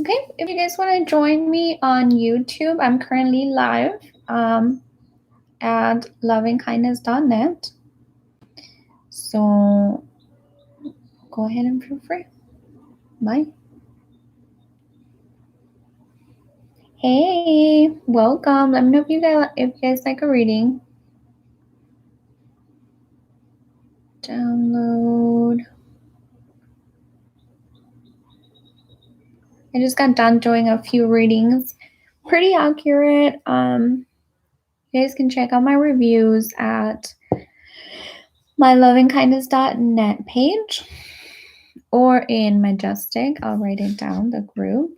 Okay, if you guys want to join me on YouTube, I'm currently live at lovingkindness.net. So go ahead and feel free. Bye. Hey, welcome. Let me know if you guys like a reading. Download. I just got done doing a few readings. Pretty accurate. You guys can check out my reviews at my lovingkindness.net page or in Majestic. I'll write it down, the group.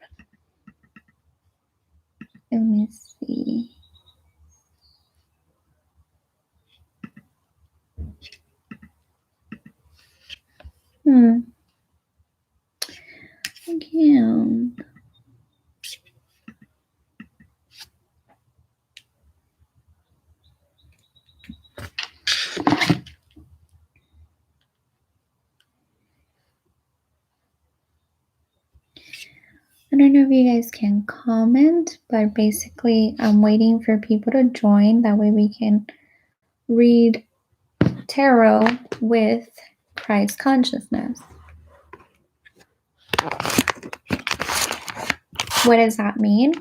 Let me see. Again. I don't know if you guys can comment, but basically I'm waiting for people to join. That way we can read tarot with Christ consciousness. What does that mean?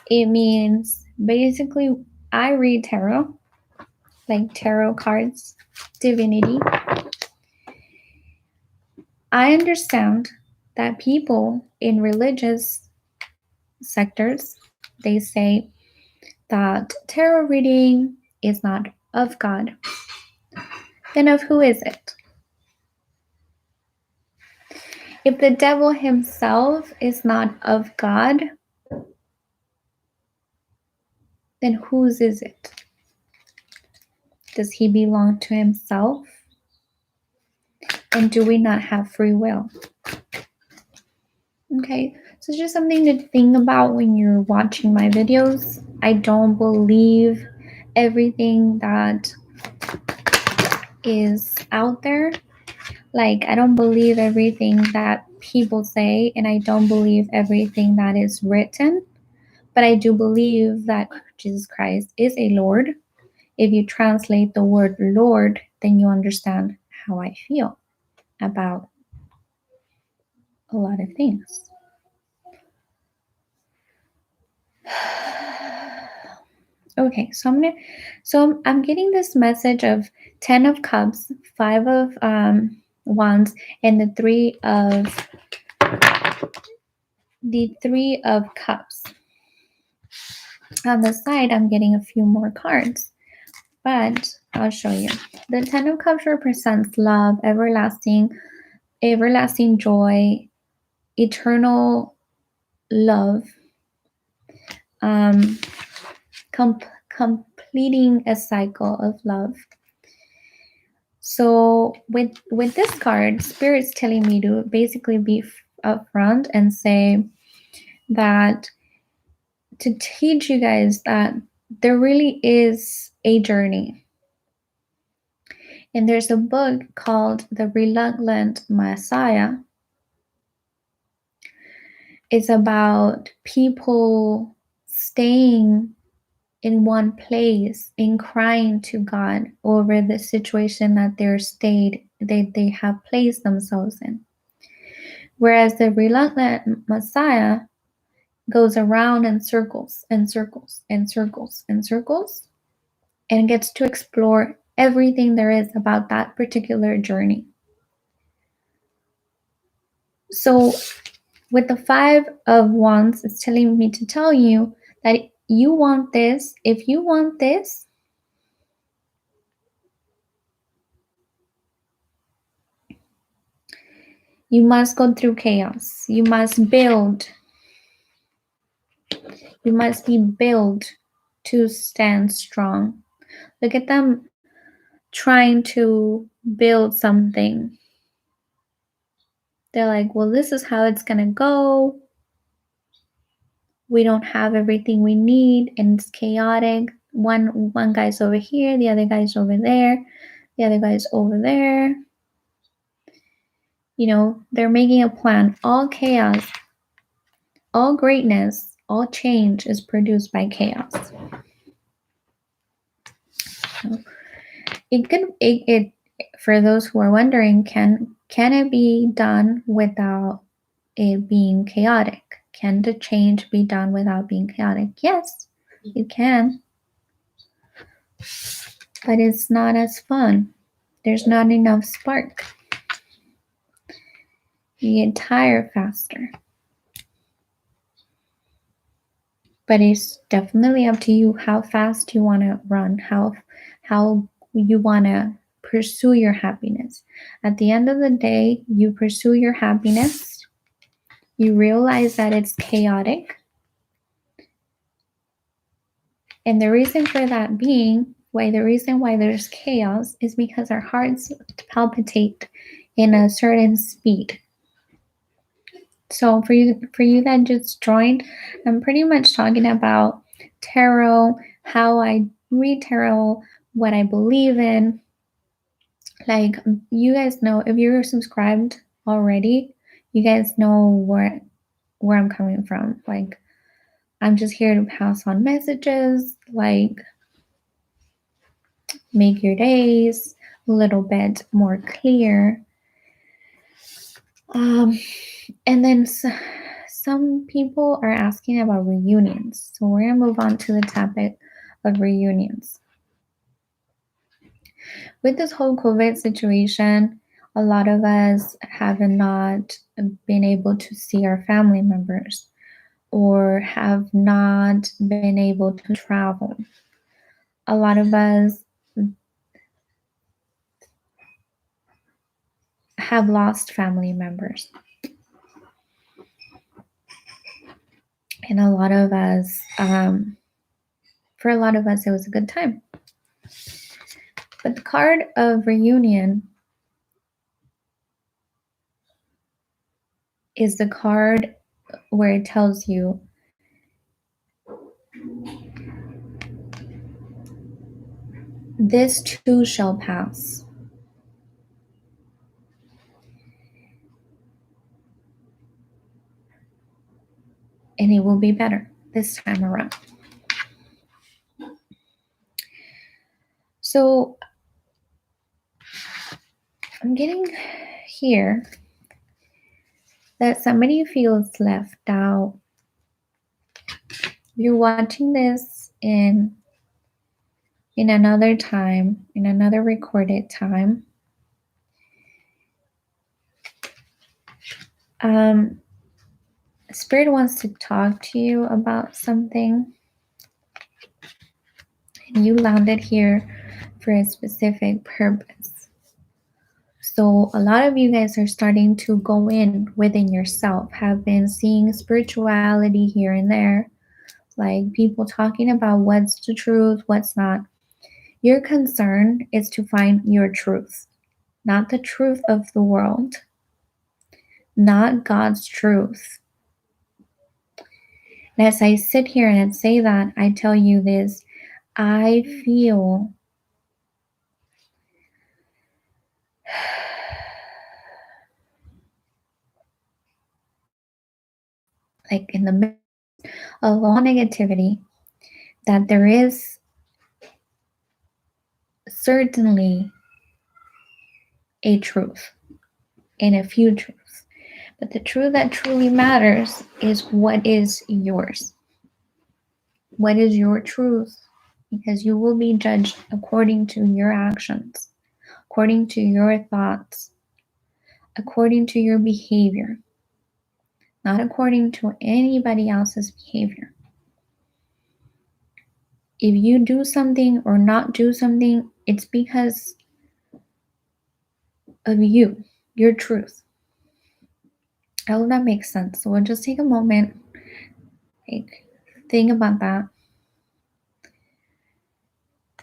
It means basically I read tarot, like tarot cards, divinity. I understand that people in religious sectors, they say that tarot reading is not of God. Then of who is it? If the devil himself is not of God, then whose is it? Does he belong to himself? And do we not have free will? Okay, so it's just something to think about when you're watching my videos. I don't believe everything that is out there. Like, I don't believe everything that people say, and I don't believe everything that is written. But I do believe that Jesus Christ is a Lord. If you translate the word Lord, then you understand how I feel about a lot of things. Okay, so I'm getting this message of 10 of Cups, 5 of Wands, and the 3 of Cups. On the side, I'm getting a few more cards, but I'll show you. The 10 of Cups represents love, everlasting joy, eternal love, completing a cycle of love. So with this card, Spirit's telling me to basically be upfront and say that, to teach you guys that there really is a journey. And there's a book called The Reluctant Messiah. It's about people staying in one place and crying to God over the situation that they have placed themselves in. Whereas the reluctant Messiah goes around in circles and circles and circles and circles and gets to explore everything there is about that particular journey. So with the 5 of Wands, it's telling me to tell you that you want this. If you want this, you must go through chaos. You must build. You must be built to stand strong. Look at them trying to build something. They're like, well, this is how it's going to go. We don't have everything we need, and it's chaotic. One guy's over here, the other guy's over there, the other guy's over there. You know, they're making a plan. All chaos. all greatness, all change is produced by chaos. So it for those who are wondering, can it be done without it being chaotic? Can the change be done without being chaotic? Yes, it can. But it's not as fun. There's not enough spark. You get tired faster. But it's definitely up to you how fast you want to run, how you want to pursue your happiness. At the end of the day, you pursue your happiness. You realize that it's chaotic. And the reason for that being, the reason why there's chaos is because our hearts palpitate in a certain speed. So for you that just joined, I'm pretty much talking about tarot, how I read tarot, what I believe in. Like, you guys know, if you're subscribed already, you guys know where I'm coming from. Like, I'm just here to pass on messages, like make your days a little bit more clear. And then some people are asking about reunions. So we're going to move on to the topic of reunions. With this whole COVID situation, a lot of us have not been able to see our family members or have not been able to travel. A lot of us have lost family members. And a lot of us, for a lot of us, it was a good time. But the card of reunion is the card where it tells you this too shall pass. And it will be better this time around. So I'm getting here that somebody feels left out. You're watching this in another time, in another recorded time. Spirit wants to talk to you about something. And you landed here for a specific purpose. So a lot of you guys are starting to go in within yourself, have been seeing spirituality here and there, like people talking about what's the truth, what's not. Your concern is to find your truth, not the truth of the world, not God's truth. And as I sit here and say that, I tell you this, I feel like in the midst of all negativity, that there is certainly a truth and a few truths. But the truth that truly matters is what is yours. What is your truth? Because you will be judged according to your actions, according to your thoughts, according to your behavior, not according to anybody else's behavior. If you do something or not do something, it's because of you, your truth. I hope that makes sense. So we'll just take a moment, think about that,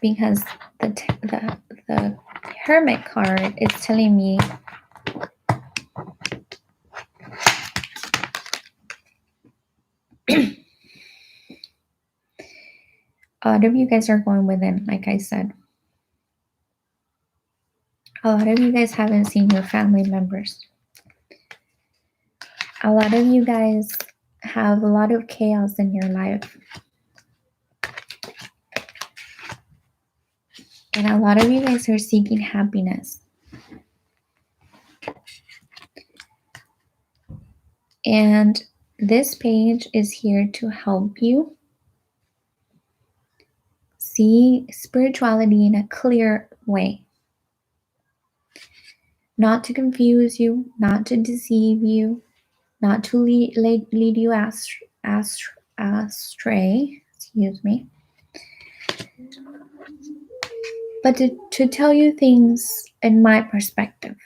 because the Hermit card is telling me a lot of you guys are going within, like I said. A lot of you guys haven't seen your family members. A lot of you guys have a lot of chaos in your life. And a lot of you guys are seeking happiness. And this page is here to help you see spirituality in a clear way. Not to confuse you, not to deceive you, not to lead you astray, excuse me, but to tell you things in my perspective.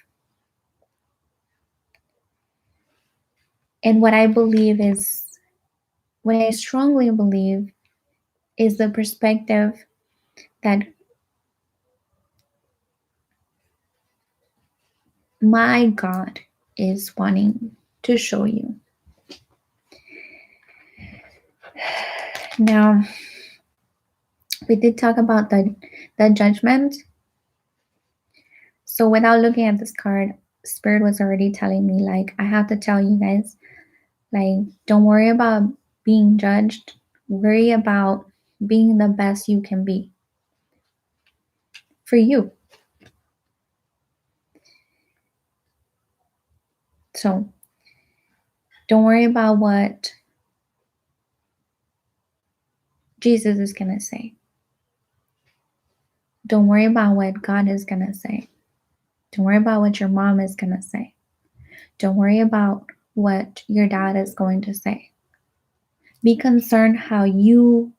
And what I believe is, what I strongly believe is the perspective that my God is wanting to show you. Now, we did talk about the judgment. So without looking at this card, Spirit was already telling me, like, I have to tell you guys, like, don't worry about being judged. Worry about being the best you can be for you. So don't worry about what Jesus is going to say. Don't worry about what God is going to say. Don't worry about what your mom is going to say. Don't worry about what your dad is going to say. Be concerned how you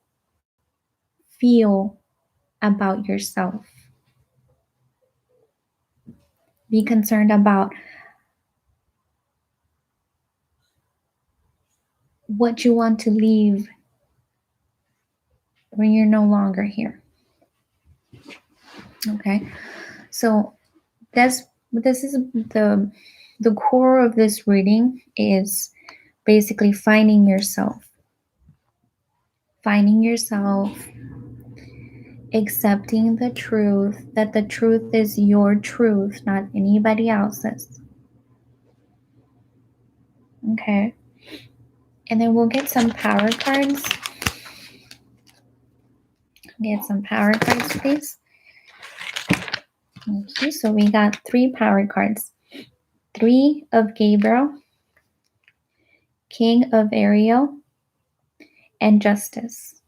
feel about yourself. Be concerned about what you want to leave when you're no longer here. Okay, so this is the core of this reading is basically finding yourself, accepting the truth, that the truth is your truth, not anybody else's. Okay, and then we'll get some power cards. Get some power cards, please. Okay, so we got 3 power cards. 3 of Gabriel, King of Ariel, and Justice.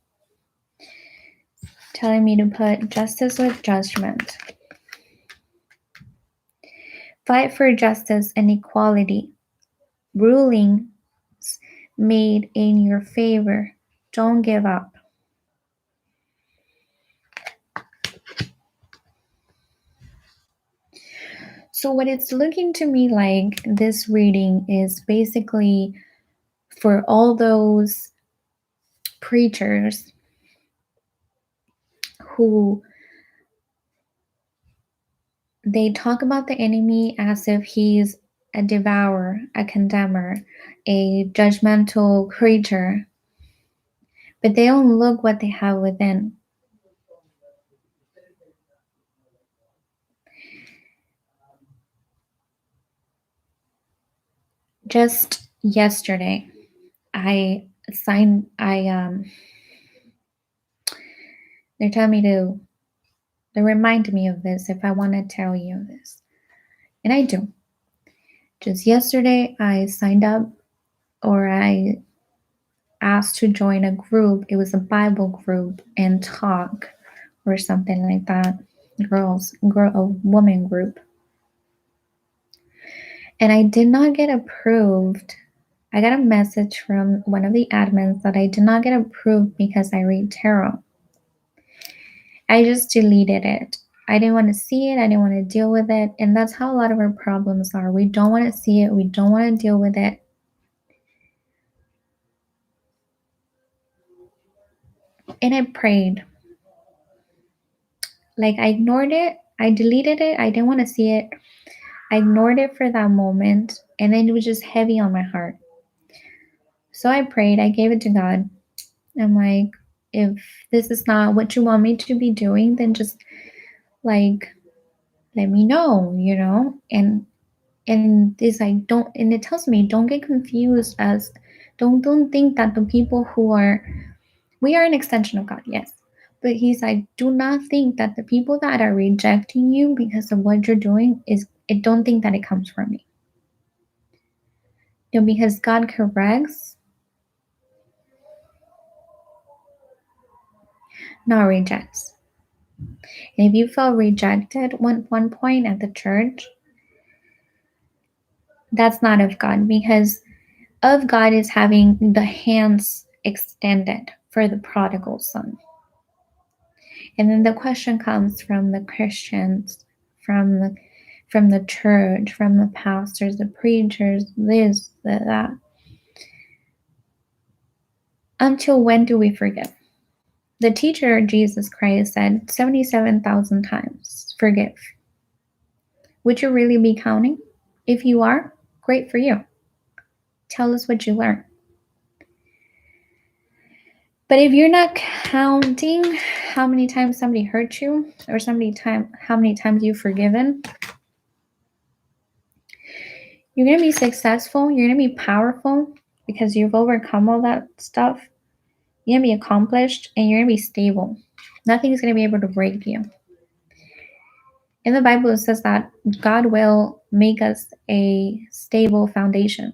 Telling me to put justice with judgment. Fight for justice and equality. Rulings made in your favor. Don't give up. So what it's looking to me like, this reading is basically for all those preachers who they talk about the enemy as if he's a devourer, a condemner, a judgmental creature, but they don't look what they have within. Just yesterday, they're telling me to, they remind me of this if I want to tell you this. And I do. Just yesterday, I signed up, or I asked to join a group. It was a Bible group and talk or something like that. A woman group. And I did not get approved. I got a message from one of the admins that I did not get approved because I read tarot. I just deleted it. I didn't want to see it. I didn't want to deal with it. And that's how a lot of our problems are. We don't want to see it. We don't want to deal with it. And I prayed. Like, I ignored it. I deleted it. I didn't want to see it. I ignored it for that moment. And then it was just heavy on my heart. So I prayed. I gave it to God. I'm like, if this is not what you want me to be doing, then just like let me know, and this, I don't, and it tells me don't get confused as Don't think that the people who are, we are an extension of God, yes. But he's like, do not think that the people that are rejecting you because of what you're doing don't think that it comes from me. Because God corrects, not rejects. And if you felt rejected one point at the church, that's not of God, because of God is having the hands extended for the prodigal son. And then the question comes from the Christians, from the church, from the pastors, the preachers, this, that. Until when do we forgive? The teacher, Jesus Christ, said 77,000 times, forgive. Would you really be counting? If you are, great for you. Tell us what you learned. But if you're not counting how many times somebody hurt you, or how many times you've forgiven, you're going to be successful. You're going to be powerful because you've overcome all that stuff. You're going to be accomplished and you're going to be stable. Nothing's going to be able to break you. In the Bible, it says that God will make us a stable foundation.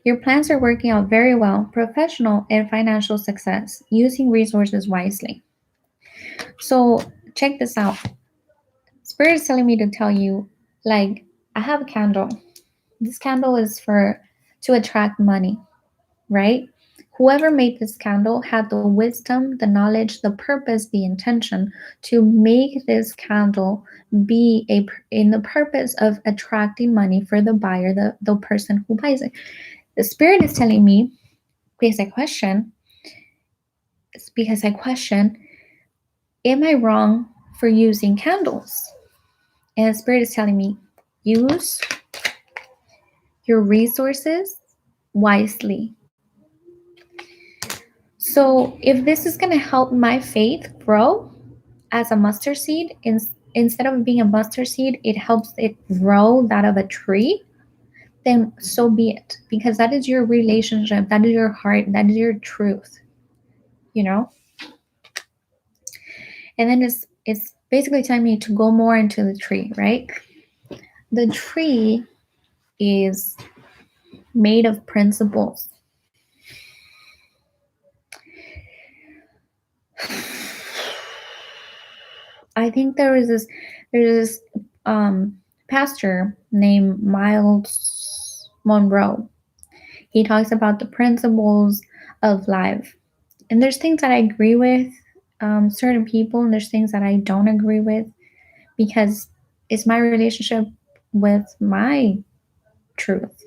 Your plans are working out very well, professional and financial success, using resources wisely. So check this out. Spirit is telling me to tell you, like, I have a candle. This candle is to attract money, right? Whoever made this candle had the wisdom, the knowledge, the purpose, the intention to make this candle be in the purpose of attracting money for the buyer, the person who buys it. The Spirit is telling me, because I question, am I wrong for using candles? And the Spirit is telling me, use your resources wisely. So if this is going to help my faith grow as a mustard seed, instead of being a mustard seed, it helps it grow that of a tree, then so be it. Because that is your relationship, that is your heart, that is your truth, And then it's basically telling me to go more into the tree, right? The tree is made of principles. I think there's this pastor named Miles Monroe. He talks about the principles of life. And there's things that I agree with certain people, and there's things that I don't agree with, because it's my relationship with my truth.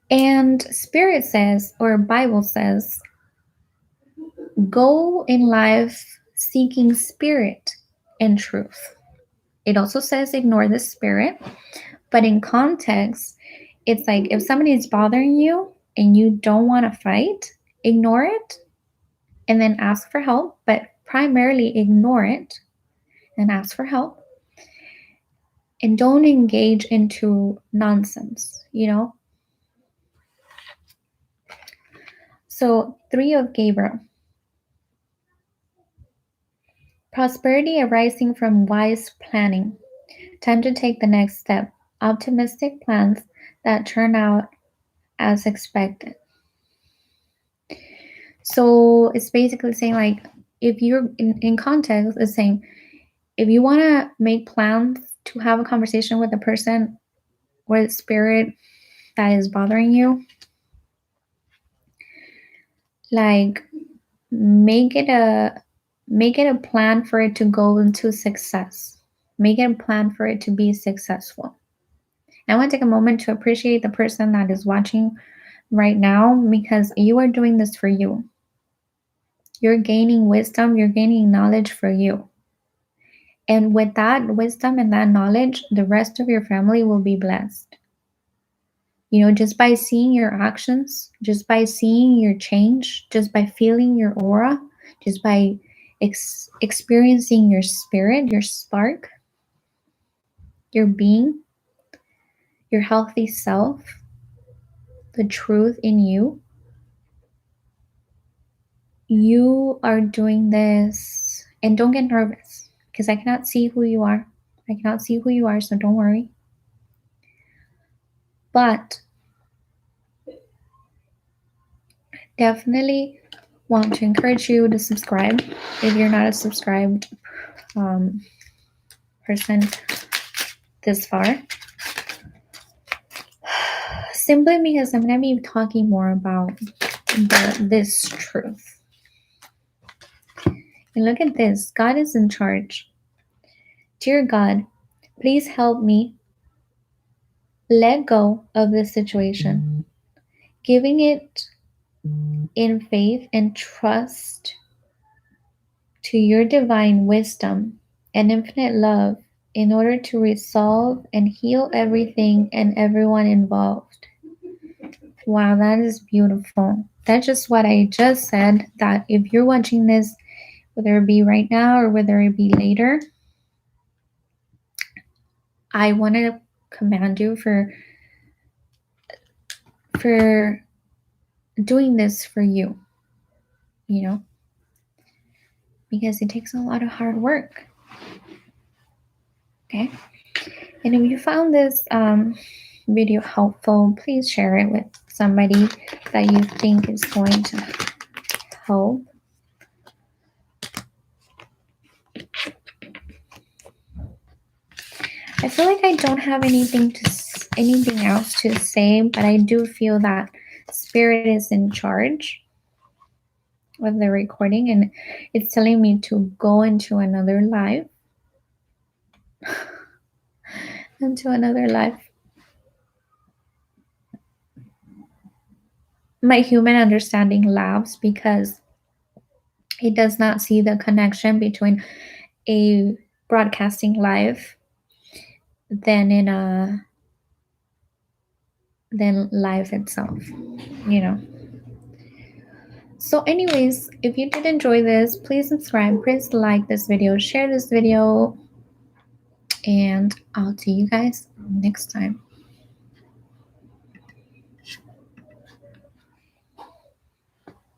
And Spirit says, or Bible says, go in life seeking spirit and truth. It also says ignore the spirit, but in context, it's like if somebody is bothering you and you don't want to fight, ignore it and then ask for help, but primarily ignore it and ask for help. And don't engage into nonsense, So 3 of Gabriel. Prosperity arising from wise planning. Time to take the next step. Optimistic plans that turn out as expected. So it's basically saying, like, if you're in context, it's saying, if you want to make plans to have a conversation with a person or the spirit that is bothering you, like, make it a plan for it to go into success. Make it a plan for it to be successful. I want to take a moment to appreciate the person that is watching right now, because you are doing this for you. You're gaining wisdom, you're gaining knowledge for you. And with that wisdom and that knowledge, the rest of your family will be blessed. Just by seeing your actions, just by seeing your change, just by feeling your aura, just by experiencing your spirit, your spark, your being, your healthy self, the truth in you, you are doing this. And don't get nervous, because I cannot see who you are. I cannot see who you are, so don't worry. But definitely want to encourage you to subscribe if you're not a subscribed person this far. Simply because I'm going to be talking more about this truth. And look at this. God is in charge. Dear God, please help me let go of this situation, giving it in faith and trust to your divine wisdom and infinite love in order to resolve and heal everything and everyone involved. Wow, that is beautiful. That's just what I just said, that if you're watching this, whether it be right now or whether it be later, I want to commend you for doing this for you, because it takes a lot of hard work. Okay? And if you found this video helpful, please share it with somebody that you think is going to help. I feel like I don't have anything else to say, but I do feel that Spirit is in charge with the recording, and it's telling me to go into another life. My human understanding laughs because it does not see the connection between a broadcasting live than live itself, So anyways, if you did enjoy this, please subscribe, please like this video, share this video, and I'll see you guys next time.